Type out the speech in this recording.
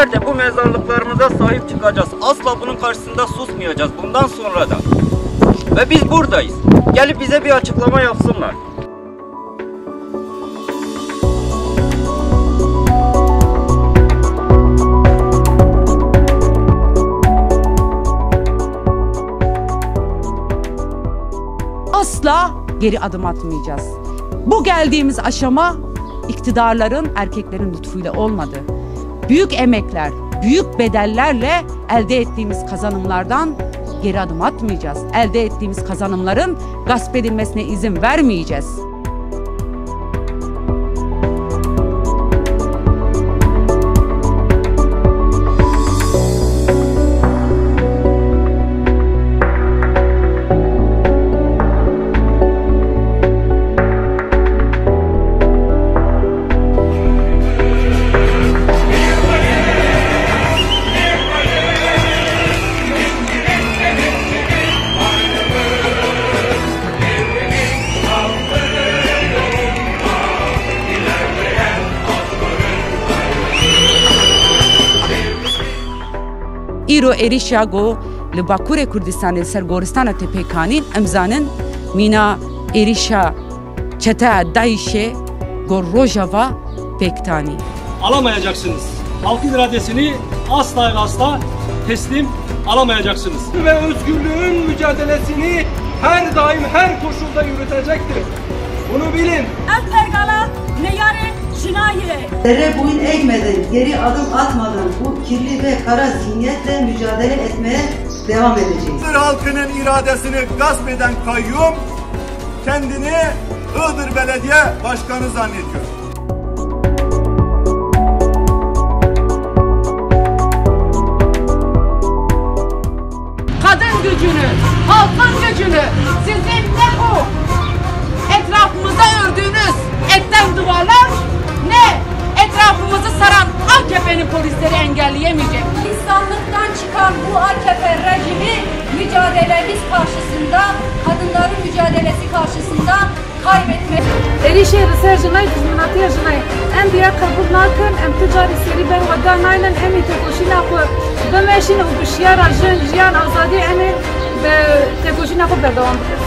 nerede? Bu mezarlıklarımıza sahip çıkacağız. Asla bunun karşısında susmayacağız bundan sonra da. Ve biz buradayız. Gelip bize bir açıklama yapsınlar. Asla geri adım atmayacağız. Bu geldiğimiz aşama iktidarların, erkeklerin lütfuyla olmadı. Büyük emekler, büyük bedellerle elde ettiğimiz kazanımlardan geri adım atmayacağız. Elde ettiğimiz kazanımların gasp edilmesine izin vermeyeceğiz. İro êrişa got li Bakurê Kurdistanê ser goristana Tepêkanîn emzanın mîna êrişa çeteya Daişê got Rojava pêktanî. Alamayacaksınız. Halkın iradesini asla ve asla teslim alamayacaksınız. Ve özgürlüğün mücadelesini her daim her koşulda yürütecektir. Bunu bilin. Boyun eğmeden, geri adım atmadan bu kirli ve kara zihniyetle mücadele etmeye devam edeceğiz. Iğdır halkının iradesini gasp eden kayyum kendini Iğdır Belediye Başkanı zannediyor. Kadın gücünü, halkın gücünü sizin ne bu etrafımızda ördüğünüz etten duvarlar ne etrafımızı saran AKP'nin polisleri engelleyemeyecek. İnsanlıktan çıkan bu AKP rejimi mücadelemiz karşısında, kadınların mücadelesi karşısında kaybetmek. Êrişê li ser jinayê dijminatiya jinayê em diya qebûl nakin, em ti carî serî ber weda naynin, em ê têkoşîna xwe bimeşin û bi şiyara jin, jiyan, azadî em ê bi têkoşîna xwe berdewam bikin.